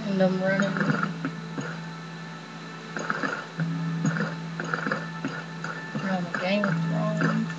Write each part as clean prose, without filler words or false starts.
Random running. Around the Game of Thrones.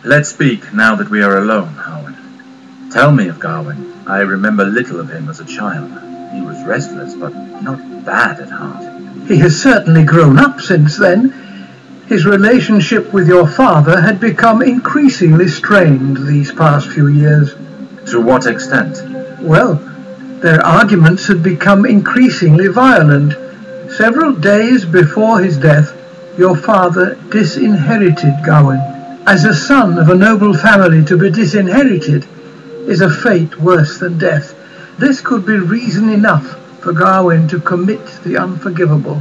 Let's speak now that we are alone, Howard. Tell me of Gawain. I remember little of him as a child. He was restless, but not bad at heart. He has certainly grown up since then. His relationship with your father had become increasingly strained these past few years. To what extent? Well, their arguments had become increasingly violent. Several days before his death, your father disinherited Gawain. As a son of a noble family, to be disinherited is a fate worse than death. This could be reason enough for Gawain to commit the unforgivable.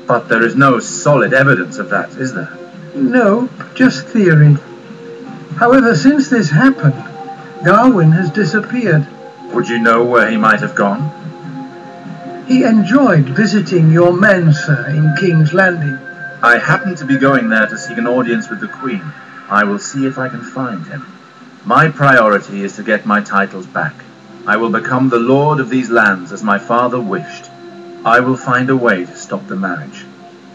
But there is no solid evidence of that, is there? No, just theory. However, since this happened, Gawain has disappeared. Would you know where he might have gone? He enjoyed visiting your men, sir, in King's Landing. I happen to be going there to seek an audience with the Queen. I will see if I can find him. My priority is to get my titles back. I will become the lord of these lands as my father wished. I will find a way to stop the marriage.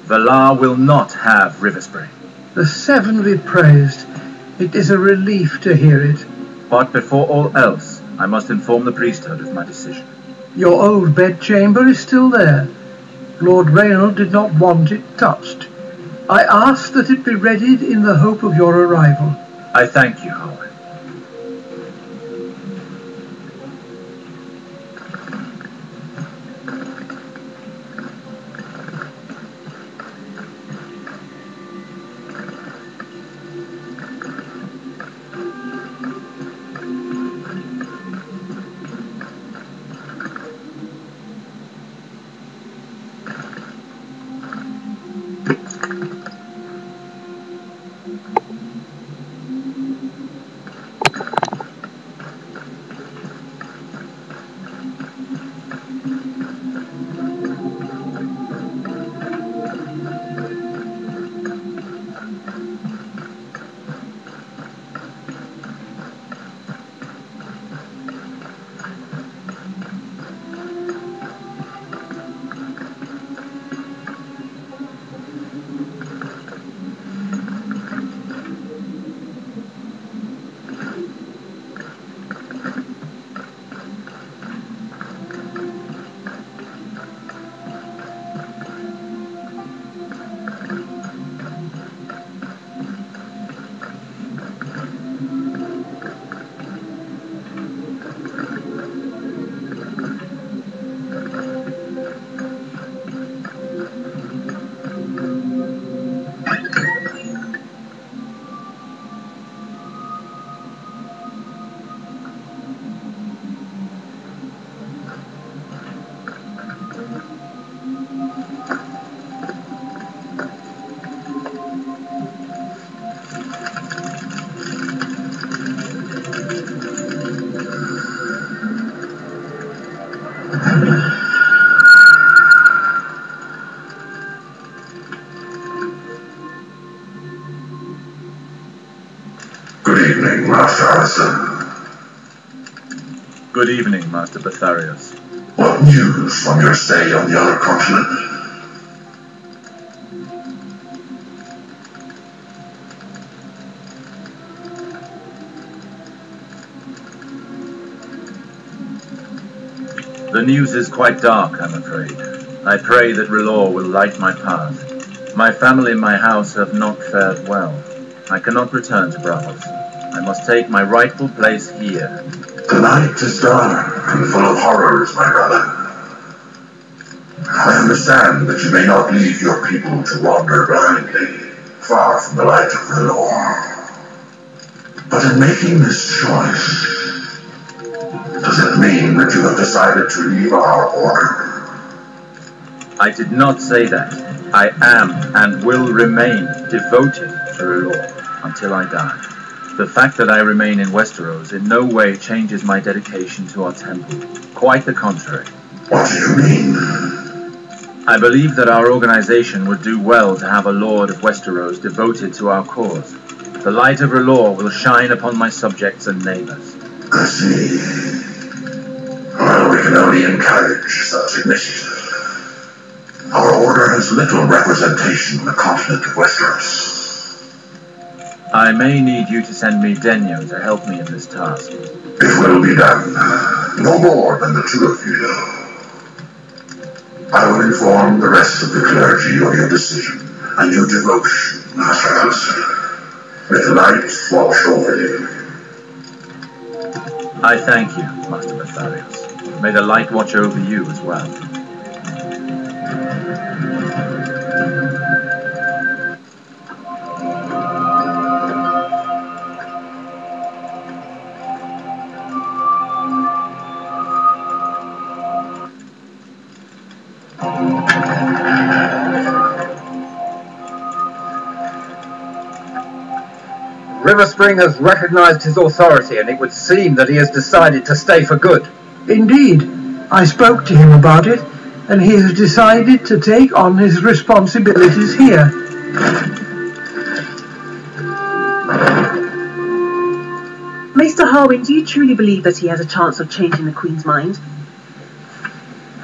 Valar will not have Riverspring. The Seven be praised. It is a relief to hear it. But before all else, I must inform the priesthood of my decision. Your old bedchamber is still there. Lord Raynald did not want it touched. I asked that it be readied in the hope of your arrival. I thank you, Howard. Good evening, Master Alester. Good evening, Master Betharius. What news from your stay on the other continent? The news is quite dark, I'm afraid. I pray that R'hllor will light my path. My family and my house have not fared well. I cannot return to Braavos. I must take my rightful place here. The night is dark and full of horrors, my brother. I understand that you may not leave your people to wander blindly, far from the light of the Lord. But in making this choice, does it mean that you have decided to leave our order? I did not say that. I am and will remain devoted to R'hllor until I die. The fact that I remain in Westeros in no way changes my dedication to our temple. Quite the contrary. What do you mean? I believe that our organization would do well to have a Lord of Westeros devoted to our cause. The light of R'hllor will shine upon my subjects and neighbors. I see. Well, we can only encourage such initiative. Our order has little representation in the continent of Westeros. I may need you to send me Denyo to help me in this task. It will be done. No more than the two of you. I will inform the rest of the clergy of your decision and your devotion, Master. May the light watch over you. I thank you, Master Betharios. May the light watch over you as well. River Spring has recognized his authority, and it would seem that he has decided to stay for good. Indeed, I spoke to him about it, and he has decided to take on his responsibilities here. Maester Harwin, do you truly believe that he has a chance of changing the Queen's mind?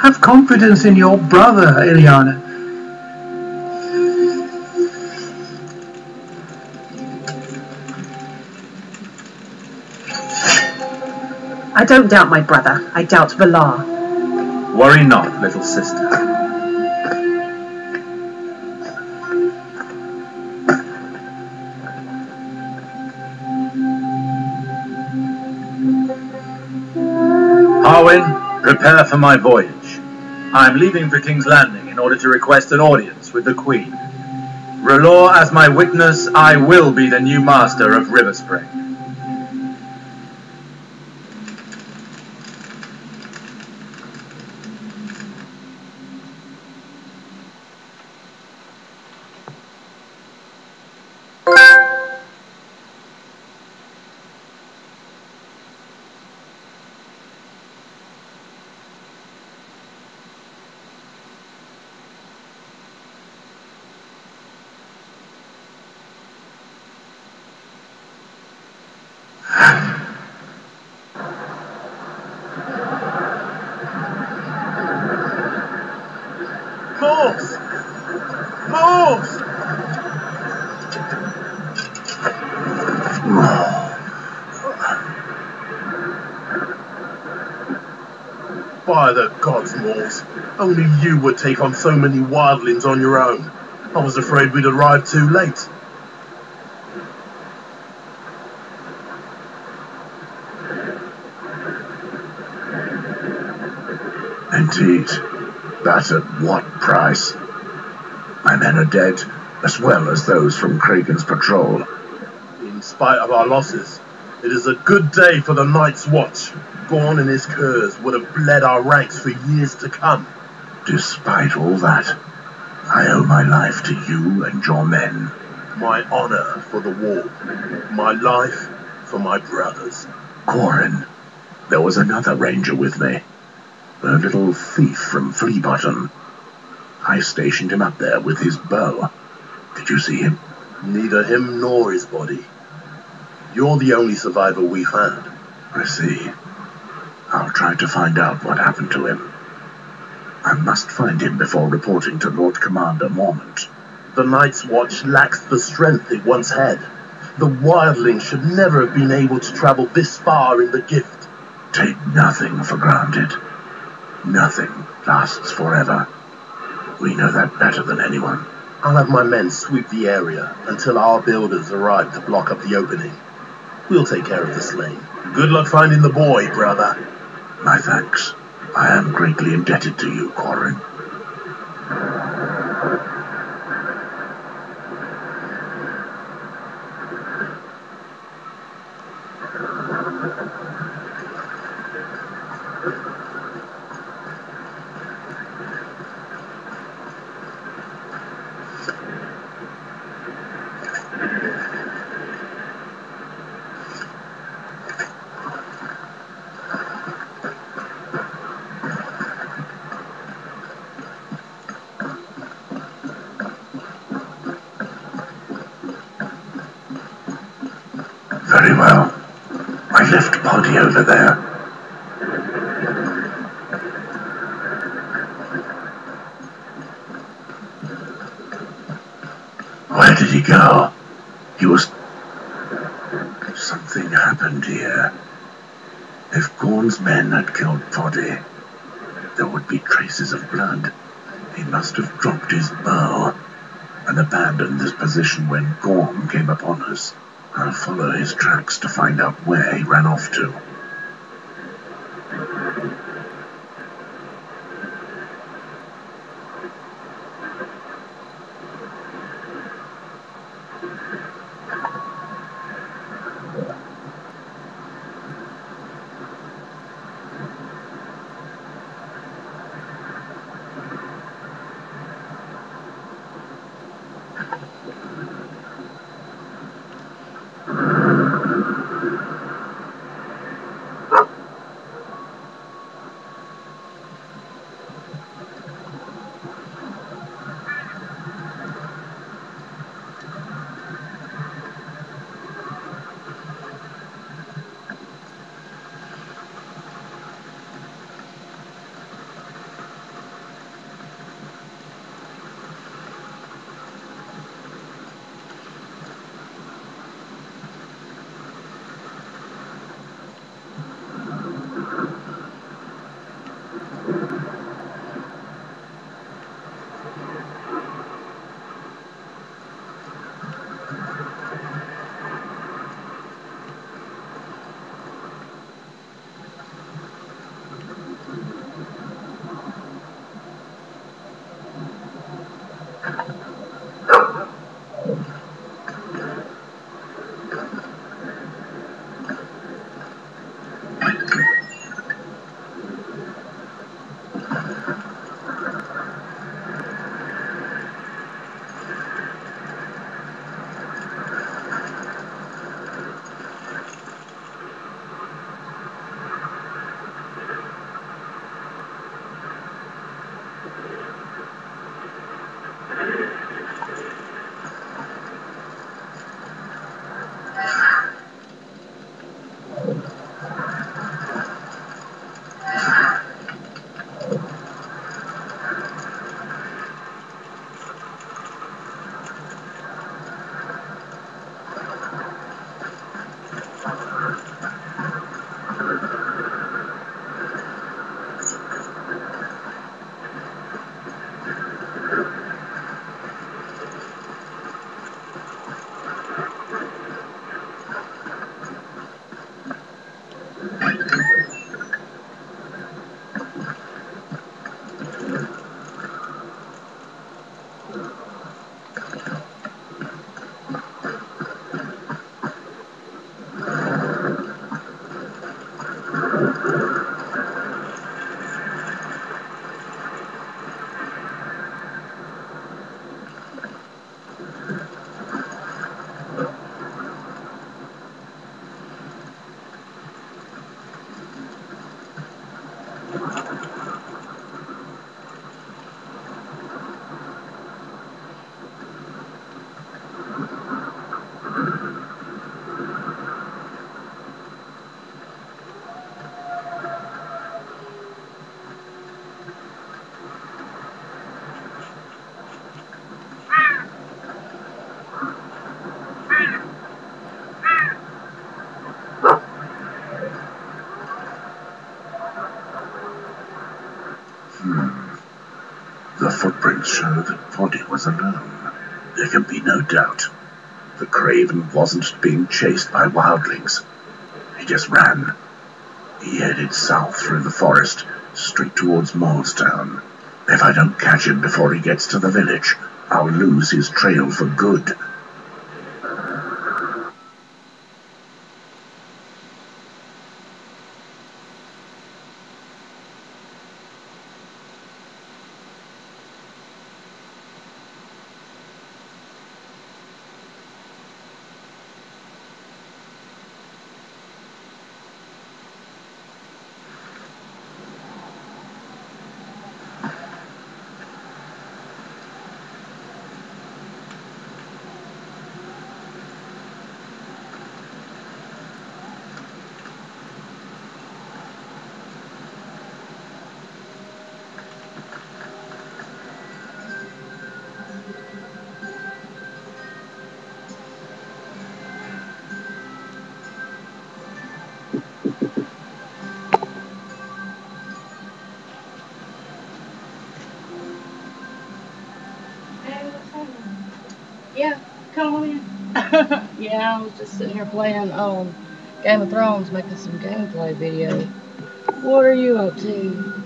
Have confidence in your brother, Ileana. I don't doubt my brother. I doubt Valar. Worry not, little sister. Harwin, prepare for my voyage. I am leaving for King's Landing in order to request an audience with the Queen. R'hllor as my witness, I will be the new master of River Spring. Horse! Horse! By the gods, Morse, only you would take on so many wildlings on your own. I was afraid we'd arrived too late. Indeed. But at what price? My men are dead, as well as those from Kragen's patrol. In spite of our losses, it is a good day for the Night's Watch. Gorn and his curs would have bled our ranks for years to come. Despite all that, I owe my life to you and your men. My honor for the war. My life for my brothers. Corin, there was another ranger with me. A little thief from Fleabottom. I stationed him up there with his bow. Did you see him? Neither him nor his body. You're the only survivor we've had. I see. I'll try to find out what happened to him. I must find him before reporting to Lord Commander Mormont. The Night's Watch lacks the strength it once had. The wildlings should never have been able to travel this far in the gift. Take nothing for granted. Nothing lasts forever. We know that better than anyone. I'll have my men sweep the area until our builders arrive to block up the opening. We'll take care of the slave. Good luck finding the boy, brother. My thanks. I am greatly indebted to you, Corin. Very well. I left Poddy over there. Where did he go? He was... Something happened here. If Gorn's men had killed Poddy, there would be traces of blood. He must have dropped his bow and abandoned this position when Gorn came upon us. I'll follow his tracks to find out where he ran off to. The footprints show that Poddy was alone. There can be no doubt. The craven wasn't being chased by wildlings. He just ran. He headed south through the forest, straight towards Moorestown. If I don't catch him before he gets to the village, I'll lose his trail for good. Yeah, come on in. Yeah, I was just sitting here playing Game of Thrones, making some gameplay video. What are you up to?